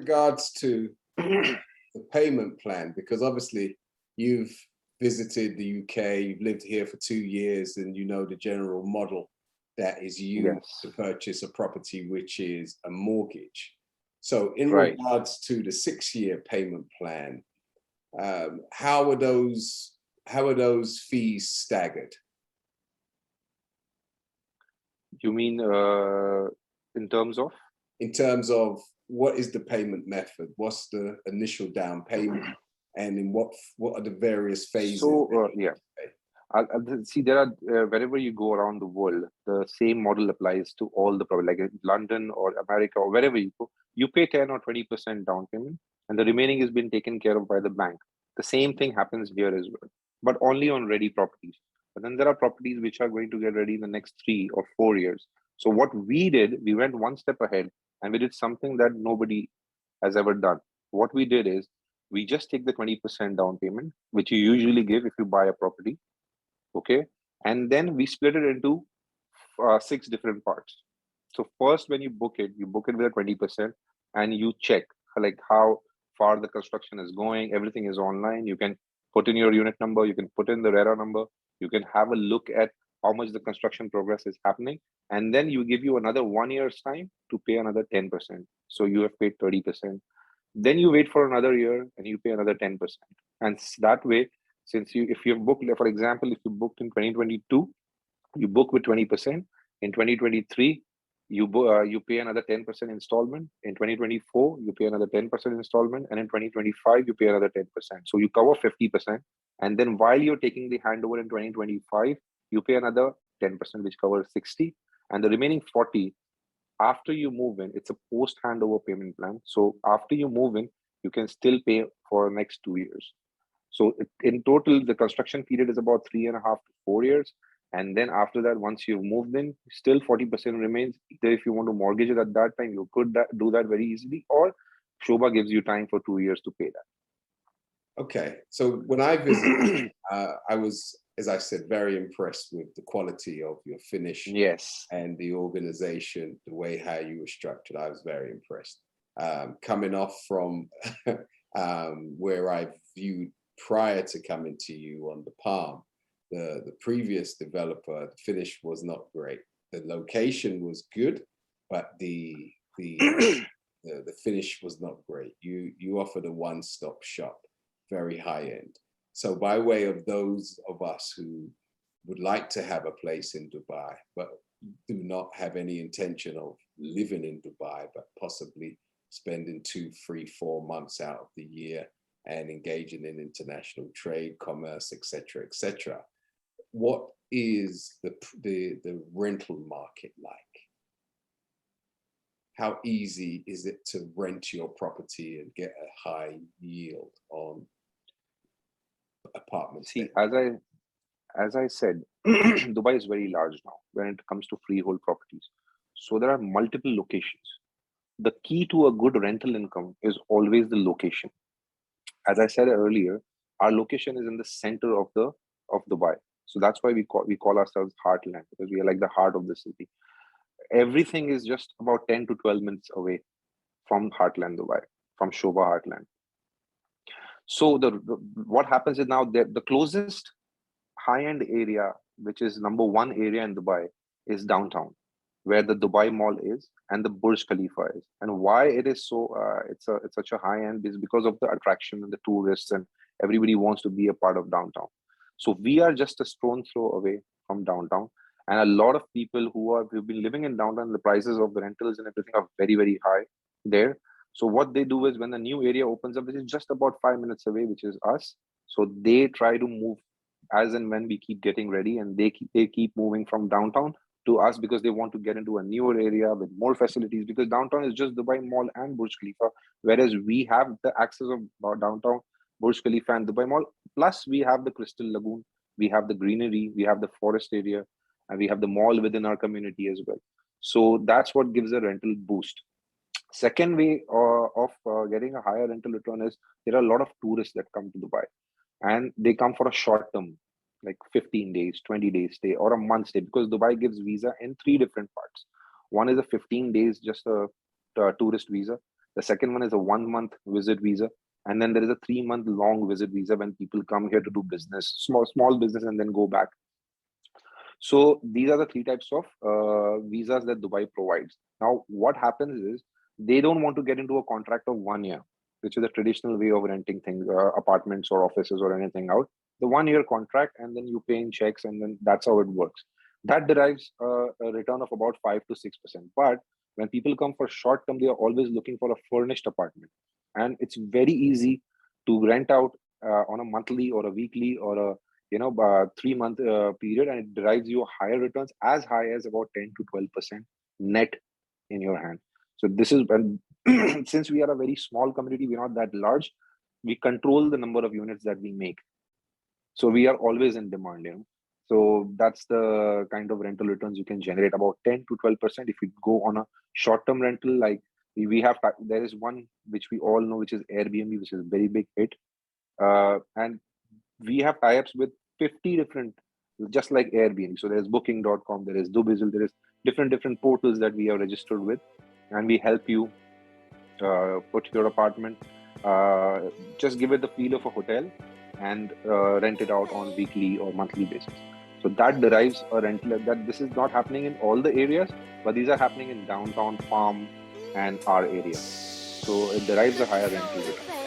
regards to the payment plan, because obviously you've visited the UK, you've lived here for 2 years, and you know the general model that is used Yes, to purchase a property, which is a mortgage. So, in right. regards to the 6-year payment plan, how are those fees staggered? You mean in terms of? In terms of what is the payment method? What's the initial down payment? And in what are the various phases So, that yeah. you pay? See, there are wherever you go around the world, the same model applies to all the property, like in London or America or wherever you go. You pay 10 or 20% down payment, and the remaining is being taken care of by the bank. The same thing happens here as well, but only on ready properties. But then there are properties which are going to get ready in the next 3 or 4 years. So what we did, we went one step ahead, and we did something that nobody has ever done. What we did is we just take the 20% down payment, which you usually give if you buy a property, okay, and then we split it into 6 different parts. So first, when you book it with a 20%, and you check like how far the construction is going. Everything is online. You can put in your unit number, you can put in the RERA number, you can have a look at how much the construction progress is happening, and then you give you another 1 year's time to pay another 10%. So you have paid 30%. Then you wait for another year and you pay another 10%. And that way, since you if you've booked, for example, if you booked in 2022, you book with 20%. In 2023, you pay another 10% installment. In 2024, you pay another 10% installment, and in 2025, you pay another 10%. So you cover 50%. And then while you're taking the handover in 2025, you pay another 10%, which covers 60, and the remaining 40 after you move in. It's a post handover payment plan. So after you move in, you can still pay for the next 2 years. So in total, the construction period is about 3.5 to 4 years. And then after that, once you've moved in, still 40% remains. Either if you want to mortgage it at that time, you could do that very easily, or Shobha gives you time for 2 years to pay Okay, so when I visited, that. I was, as I said, very impressed with the quality of your finish Yes. and the organization, the way how you were structured. I was very impressed. Coming off from where I viewed prior to coming to you on the Palm, the previous developer, the finish was not great. The location was good, but the finish was not great. You offered a one-stop shop, very high end. So by way of those of us who would like to have a place in Dubai, but do not have any intention of living in Dubai, but possibly spending 2, 3, 4 months out of the year and engaging in international trade, commerce, etc., etc. What is the rental market like? How easy is it to rent your property and get a high yield on apartments? See, as I said, Dubai is very large now when it comes to freehold properties. So there are multiple locations. The key to a good rental income is always the location. As I said earlier, our location is in the center of Dubai. So that's why we call ourselves Heartland, because we are like the heart of the city. Everything is just about 10 to 12 minutes away from Heartland Dubai, from Shobha Heartland. So what happens is now the closest high-end area, which is number one area in Dubai, is downtown, where the Dubai Mall is and the Burj Khalifa is. And why it is so it's such a high end is because of the attraction and the tourists, and everybody wants to be a part of downtown. So we are just a stone throw away from downtown, and a lot of people who've been living in downtown, the prices of the rentals and everything are very very high there. So what they do is when the new area opens up, which is just about 5 minutes away, which is us, so they try to move as and when we keep getting ready, and they keep moving from downtown to us because they want to get into a newer area with more facilities, because downtown is just Dubai Mall and Burj Khalifa, whereas we have the access of downtown, Burj Khalifa and Dubai Mall, plus we have the Crystal Lagoon, we have the greenery, we have the forest area, and we have the mall within our community as well. So that's what gives a rental boost. Second way of getting a higher rental return is there are a lot of tourists that come to Dubai, and they come for a short term, like 15 days, 20 days stay, or a month stay, because Dubai gives visa in three different parts. One is a 15 days, just a tourist visa. The second one is a 1 month visit visa. And then there is a 3 month long visit visa when people come here to do business, small business, and then go back. So these are the three types of visas that Dubai provides. Now, what happens is they don't want to get into a contract of 1 year, which is a traditional way of renting things, apartments or offices or anything out. The 1 year contract, and then you pay in checks, and then that's how it works. That derives a return of about 5 to 6%. But when people come for short term, they are always looking for a furnished apartment, and it's very easy to rent out on a monthly or a weekly or a 3 month period, and it derives you higher returns as high as about 10 to 12% net in your hand. So this is when since we are a very small community, we're not that large, we control the number of units that we make, so we are always in demand. So that's the kind of rental returns you can generate, about 10 to 12% if you go on a short-term rental. Like we have, there is one which we all know, which is Airbnb, which is a very big hit, and we have tie-ups with 50 different, just like Airbnb. So there's booking.com, there is Dubizzle, there is different portals that we are registered with, and we help you put your apartment, just give it the feel of a hotel, and rent it out on weekly or monthly basis. So that derives a rental. That this is not happening in all the areas, but these are happening in downtown, Palm, and our area. So it derives a higher rental return.